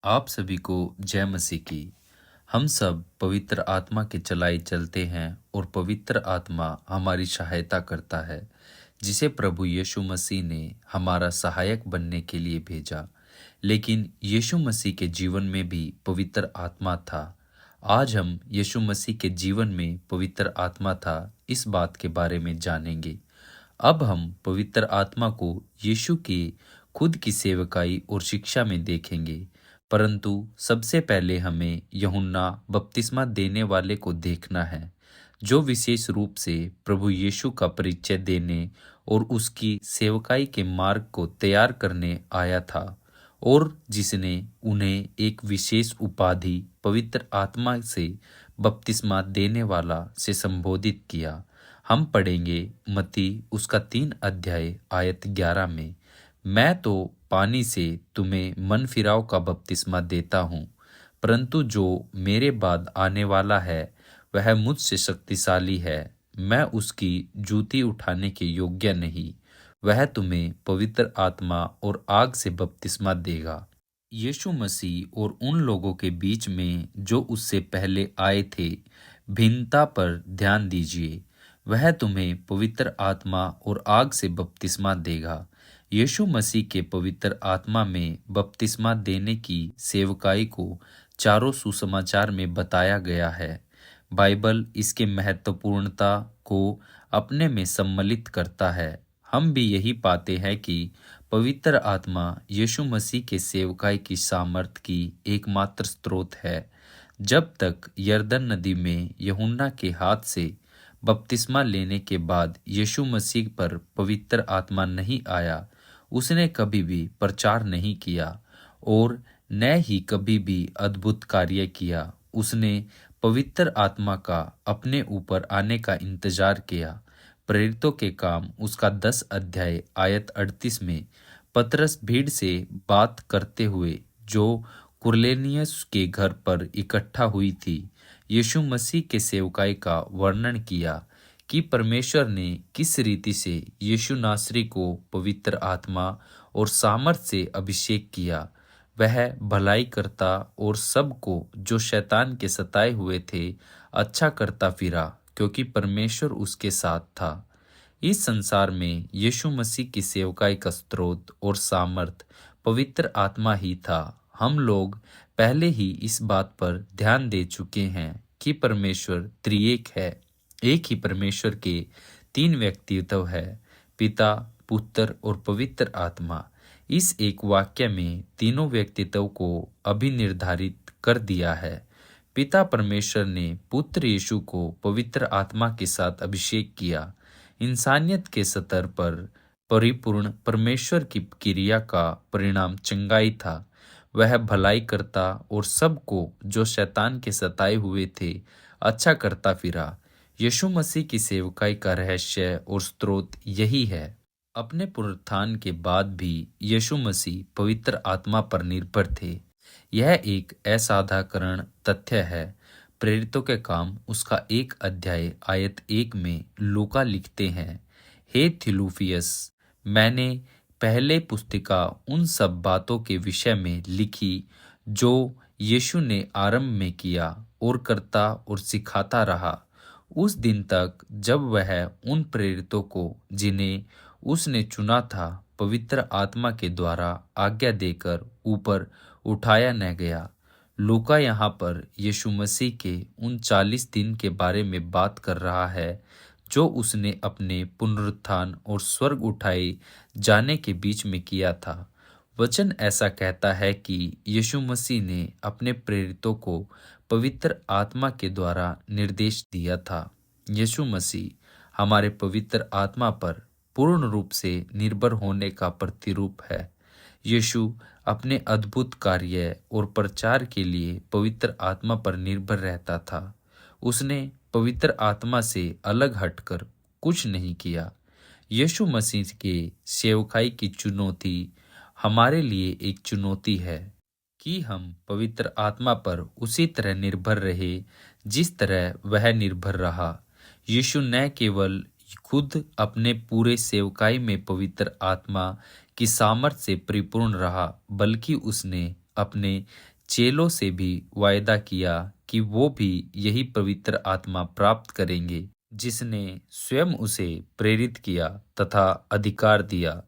आप सभी को जय मसीह की। हम सब पवित्र आत्मा के चलाए चलते हैं और पवित्र आत्मा हमारी सहायता करता है, जिसे प्रभु यीशु मसीह ने हमारा सहायक बनने के लिए भेजा। लेकिन यीशु मसीह के जीवन में भी पवित्र आत्मा था। आज हम यीशु मसीह के जीवन में पवित्र आत्मा था इस बात के बारे में जानेंगे। अब हम पवित्र आत्मा को यीशु की खुद की सेवकाई और शिक्षा में देखेंगे। परंतु सबसे पहले हमें यूहन्ना बपतिस्मा देने वाले को देखना है, जो विशेष रूप से प्रभु यीशु का परिचय देने और उसकी सेवकाई के मार्ग को तैयार करने आया था, और जिसने उन्हें एक विशेष उपाधि पवित्र आत्मा से बपतिस्मा देने वाला से संबोधित किया। हम पढ़ेंगे मत्ती उसका 3 अध्याय आयत 11 में। मैं तो पानी से तुम्हें मन फिराव का बपतिस्मा देता हूँ, परंतु जो मेरे बाद आने वाला है वह मुझसे शक्तिशाली है। मैं उसकी जूती उठाने के योग्य नहीं। वह तुम्हें पवित्र आत्मा और आग से बपतिस्मा देगा। यीशु मसीह और उन लोगों के बीच में जो उससे पहले आए थे भिन्नता पर ध्यान दीजिए। वह तुम्हें पवित्र आत्मा और आग से बपतिस्मा देगा। यीशु मसीह के पवित्र आत्मा में बपतिस्मा देने की सेवकाई को चारों सुसमाचार में बताया गया है। बाइबल इसके महत्वपूर्णता को अपने में सम्मिलित करता है। हम भी यही पाते हैं कि पवित्र आत्मा यीशु मसीह के सेवकाई की सामर्थ की एकमात्र स्रोत है। जब तक यरदन नदी में यूहन्ना के हाथ से बपतिस्मा लेने के बाद यीशु मसीह पर पवित्र आत्मा नहीं आया, उसने कभी भी प्रचार नहीं किया और न ही कभी भी अद्भुत कार्य किया। उसने पवित्र आत्मा का अपने ऊपर आने का इंतजार किया। प्रेरितों के काम उसका 10 अध्याय आयत 38 में पतरस भीड़ से बात करते हुए जो कुरनेलियुस के घर पर इकट्ठा हुई थी, यीशु मसीह के सेवकाई का वर्णन किया कि परमेश्वर ने किस रीति से यीशु नासरी को पवित्र आत्मा और सामर्थ से अभिषेक किया। वह भलाई करता और सबको जो शैतान के सताए हुए थे अच्छा करता फिरा, क्योंकि परमेश्वर उसके साथ था। इस संसार में यीशु मसीह की सेवकाई का स्रोत और सामर्थ पवित्र आत्मा ही था। हम लोग पहले ही इस बात पर ध्यान दे चुके हैं कि परमेश्वर त्रिएक है। एक ही परमेश्वर के 3 व्यक्तित्व है, पिता, पुत्र और पवित्र आत्मा। इस एक वाक्य में तीनों व्यक्तित्व को अभिनिर्धारित कर दिया है। पिता परमेश्वर ने पुत्र यीशु को पवित्र आत्मा के साथ अभिषेक किया। इंसानियत के स्तर पर परिपूर्ण परमेश्वर की क्रिया का परिणाम चंगाई था। वह भलाई करता और सबको जो शैतान के सताए हुए थे अच्छा करता फिरा। यीशु मसीह की सेवकाई का रहस्य और स्रोत यही है। अपने पुनरुत्थान के बाद भी यीशु मसीह पवित्र आत्मा पर निर्भर थे। यह एक असाधारण तथ्य है। प्रेरितों के काम उसका 1 अध्याय आयत 1 में लूका लिखते हैं, हे थिलुफियस, मैंने पहले पुस्तिका उन सब बातों के विषय में लिखी जो यीशु ने आरंभ में किया और करता और सिखाता रहा, उस दिन तक जब वह उन प्रेरितों को जिन्हें उसने चुना था पवित्र आत्मा के द्वारा आज्ञा देकर ऊपर उठाया न गया। लूका यहाँ पर यीशु मसीह के उन 40 दिन के बारे में बात कर रहा है जो उसने अपने पुनरुत्थान और स्वर्ग उठाए जाने के बीच में किया था। वचन ऐसा कहता है कि यीशु मसीह ने अपने प्रेरितों को पवित्र आत्मा के द्वारा निर्देश दिया था। यीशु मसीह हमारे पवित्र आत्मा पर पूर्ण रूप से निर्भर होने का प्रतिरूप है। यीशु अपने अद्भुत कार्य और प्रचार के लिए पवित्र आत्मा पर निर्भर रहता था। उसने पवित्र आत्मा से अलग हटकर कुछ नहीं किया। यीशु मसीह के सेवकाई की चुनौती हमारे लिए एक चुनौती है कि हम पवित्र आत्मा पर उसी तरह निर्भर रहे जिस तरह वह निर्भर रहा। यीशु न केवल खुद अपने पूरे सेवकाई में पवित्र आत्मा की सामर्थ से परिपूर्ण रहा, बल्कि उसने अपने चेलों से भी वायदा किया कि वो भी यही पवित्र आत्मा प्राप्त करेंगे जिसने स्वयं उसे प्रेरित किया तथा अधिकार दिया।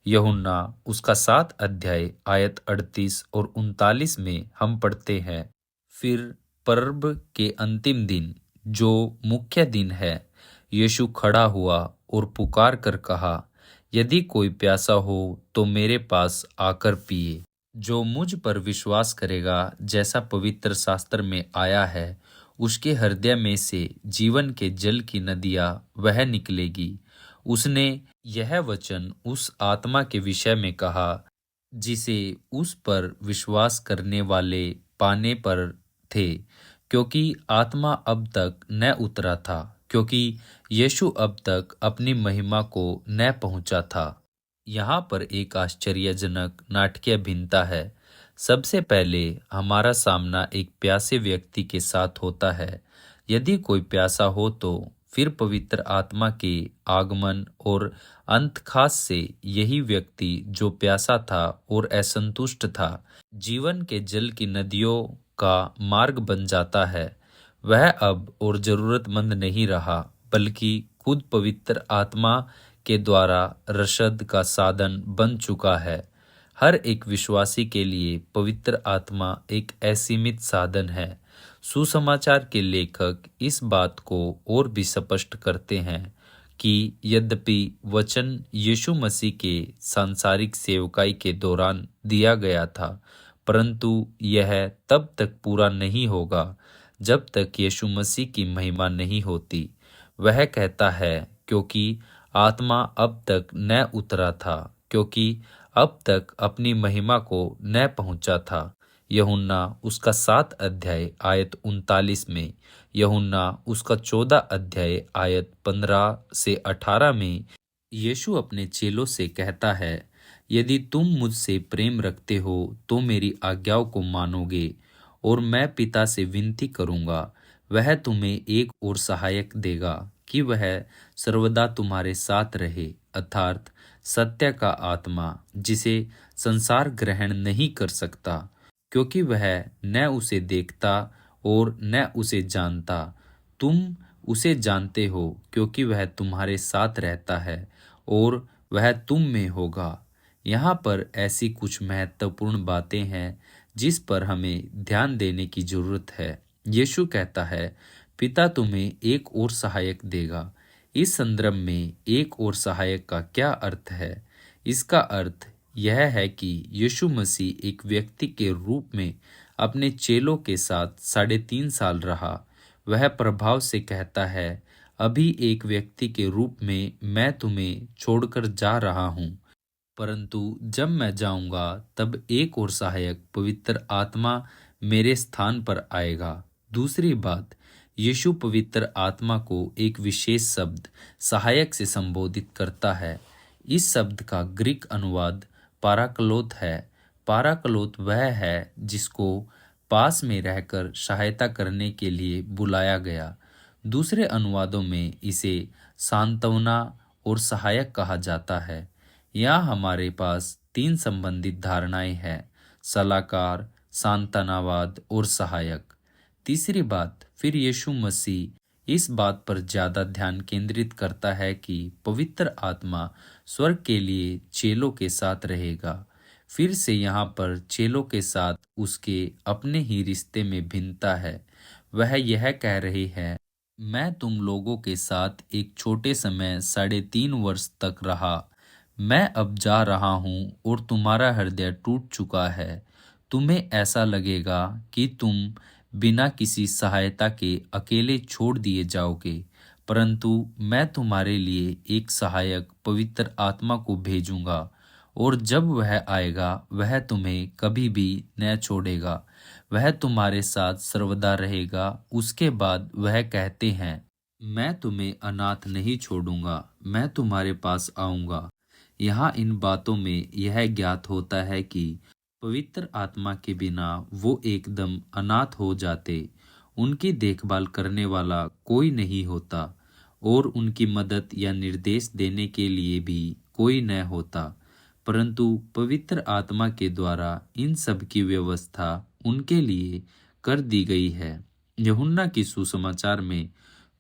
यूहन्ना उसका 7 अध्याय आयत 38 और 39 में हम पढ़ते हैं, फिर पर्व के अंतिम दिन जो मुख्य दिन है, यीशु खड़ा हुआ और पुकार कर कहा, यदि कोई प्यासा हो तो मेरे पास आकर पिए। जो मुझ पर विश्वास करेगा, जैसा पवित्र शास्त्र में आया है, उसके हृदय में से जीवन के जल की नदियां वह निकलेगी। उसने यह वचन उस आत्मा के विषय में कहा जिसे उस पर विश्वास करने वाले पाने पर थे, क्योंकि आत्मा अब तक न उतरा था, क्योंकि यीशु अब तक अपनी महिमा को न पहुंचा था। यहाँ पर एक आश्चर्यजनक नाटकीय भिन्नता है। सबसे पहले हमारा सामना एक प्यासे व्यक्ति के साथ होता है। यदि कोई प्यासा हो तो फिर पवित्र आत्मा के आगमन और अंत खास से यही व्यक्ति जो प्यासा था और असंतुष्ट था, जीवन के जल की नदियों का मार्ग बन जाता है। वह अब और जरूरतमंद नहीं रहा, बल्कि खुद पवित्र आत्मा के द्वारा रसद का साधन बन चुका है। हर एक विश्वासी के लिए पवित्र आत्मा एक असीमित साधन है। सुसमाचार के लेखक इस बात को और भी स्पष्ट करते हैं कि यद्यपि वचन यीशु मसीह के सांसारिक सेवकाई के दौरान दिया गया था, परंतु यह तब तक पूरा नहीं होगा जब तक यीशु मसीह की महिमा नहीं होती। वह कहता है, क्योंकि आत्मा अब तक न उतरा था, क्योंकि अब तक अपनी महिमा को न पहुंचा था। यूहन्ना उसका 7 अध्याय आयत 39 में, यूहन्ना उसका 14 अध्याय आयत 15 से 18 में यीशु अपने चेलों से कहता है, यदि तुम मुझसे प्रेम रखते हो तो मेरी आज्ञाओं को मानोगे, और मैं पिता से विनती करूंगा, वह तुम्हें एक और सहायक देगा कि वह सर्वदा तुम्हारे साथ रहे, अर्थात सत्य का आत्मा, जिसे संसार ग्रहण नहीं कर सकता, क्योंकि वह न उसे देखता और न उसे जानता। तुम उसे जानते हो, क्योंकि वह तुम्हारे साथ रहता है और वह तुम में होगा। यहाँ पर ऐसी कुछ महत्वपूर्ण बातें हैं जिस पर हमें ध्यान देने की जरूरत है। यीशु कहता है, पिता तुम्हें एक और सहायक देगा। इस संदर्भ में एक और सहायक का क्या अर्थ है? इसका अर्थ यह है कि यीशु मसीह एक व्यक्ति के रूप में अपने चेलों के साथ 3.5 साल रहा। वह प्रभाव से कहता है, अभी एक व्यक्ति के रूप में मैं तुम्हें छोड़कर जा रहा हूँ, परंतु जब मैं जाऊंगा तब एक और सहायक पवित्र आत्मा मेरे स्थान पर आएगा। दूसरी बात, यीशु पवित्र आत्मा को एक विशेष शब्द सहायक से संबोधित करता है। इस शब्द का ग्रीक अनुवाद पाराक्लोत है। पाराक्लोत वह है जिसको पास में रहकर सहायता करने के लिए बुलाया गया। दूसरे अनुवादों में इसे सांत्वना और सहायक कहा जाता है। यहाँ हमारे पास 3 संबंधित धारणाएं हैं, सलाहकार, सांत्वनावाद और सहायक। तीसरी बात, फिर यीशु मसीह इस बात पर ज्यादा ध्यान केंद्रित करता है कि पवित्र आत्मा स्वर्ग के लिए चेलों के साथ रहेगा। फिर से यहाँ पर चेलों के साथ उसके अपने ही रिश्ते में भिन्नता है। वह यह कह रही है, मैं तुम लोगों के साथ एक छोटे समय 3.5 वर्ष तक रहा। मैं अब जा रहा हूँ और तुम्हारा हृदय टूट चुका है। तुम्हें ऐसा लगेगा कि तुम बिना किसी सहायता के अकेले छोड़ दिए जाओगे, परंतु मैं तुम्हारे लिए एक सहायक पवित्र आत्मा को भेजूंगा, और जब वह आएगा वह तुम्हें कभी भी न छोड़ेगा। वह तुम्हारे साथ सर्वदा रहेगा। उसके बाद वह कहते हैं, मैं तुम्हें अनाथ नहीं छोड़ूंगा, मैं तुम्हारे पास आऊंगा। यहाँ इन बातों में यह ज्ञात होता है कि पवित्र आत्मा के बिना वो एकदम अनाथ हो जाते। उनकी देखभाल करने वाला कोई नहीं होता और उनकी मदद या निर्देश देने के लिए भी कोई न होता, परंतु पवित्र आत्मा के द्वारा इन सब की व्यवस्था उनके लिए कर दी गई है। यूहन्ना की सुसमाचार में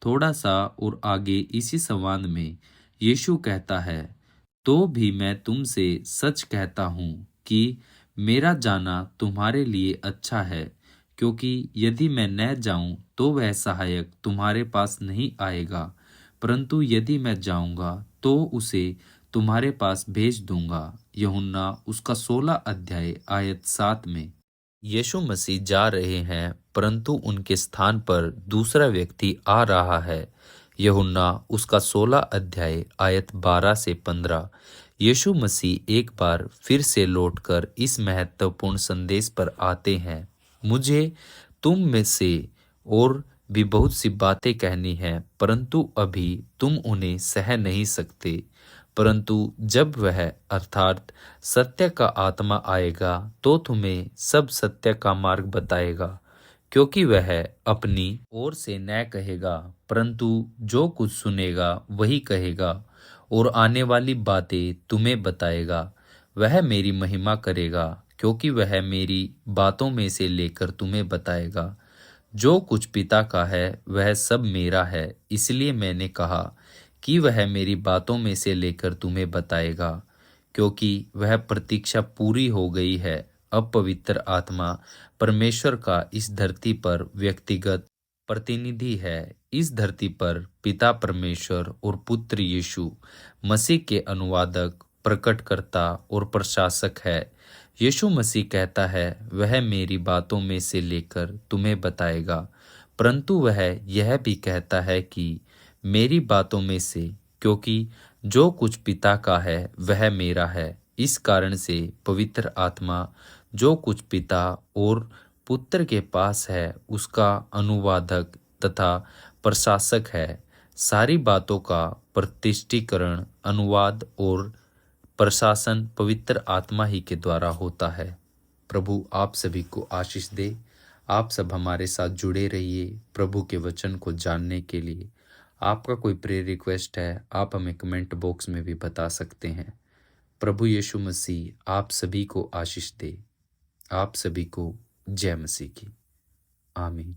थोड़ा सा और आगे इसी संवाद में यीशु कहता है, तो भी मैं तुमसे सच कहता हूँ कि मेरा जाना तुम्हारे लिए अच्छा है, क्योंकि यदि मैं न जाऊं तो वह सहायक तुम्हारे पास नहीं आएगा, परंतु यदि मैं जाऊंगा तो उसे तुम्हारे पास भेज दूंगा। यूहन्ना उसका 16 अध्याय आयत 7 में। यीशु मसीह जा रहे हैं, परंतु उनके स्थान पर दूसरा व्यक्ति आ रहा है। यूहन्ना उसका 16 अध्याय आयत 12 से 15। यीशु मसीह एक बार फिर से लौटकर इस महत्वपूर्ण संदेश पर आते हैं, मुझे तुम में से और भी बहुत सी बातें कहनी हैं, परंतु अभी तुम उन्हें सह नहीं सकते। परंतु जब वह अर्थात सत्य का आत्मा आएगा तो तुम्हें सब सत्य का मार्ग बताएगा, क्योंकि वह अपनी ओर से न कहेगा, परंतु जो कुछ सुनेगा वही कहेगा और आने वाली बातें तुम्हें बताएगा। वह मेरी महिमा करेगा, क्योंकि वह मेरी बातों में से लेकर तुम्हें बताएगा। जो कुछ पिता का है वह सब मेरा है, इसलिए मैंने कहा कि वह मेरी बातों में से लेकर तुम्हें बताएगा, क्योंकि वह प्रतीक्षा पूरी हो गई है। अब पवित्र आत्मा परमेश्वर का इस धरती पर व्यक्तिगत प्रतिनिधि है। इस धरती पर पिता परमेश्वर और पुत्र यीशु मसीह के अनुवादक, प्रकटकर्ता और प्रशासक है। यीशु मसीह कहता है, वह मेरी बातों में से लेकर तुम्हें बताएगा, परंतु वह यह भी कहता है कि मेरी बातों में से, क्योंकि जो कुछ पिता का है वह मेरा है। इस कारण से पवित्र आत्मा जो कुछ पिता और पुत्र के पास है उसका अनुवादक तथा प्रशासक है। सारी बातों का प्रतिष्ठीकरण, अनुवाद और प्रशासन पवित्र आत्मा ही के द्वारा होता है। प्रभु आप सभी को आशीष दे। आप सब हमारे साथ जुड़े रहिए प्रभु के वचन को जानने के लिए। आपका कोई प्रेयर रिक्वेस्ट है, आप हमें कमेंट बॉक्स में भी बता सकते हैं। प्रभु यीशु मसीह आप सभी को आशीष दे। आप सभी को जय मसीह की। आमीन।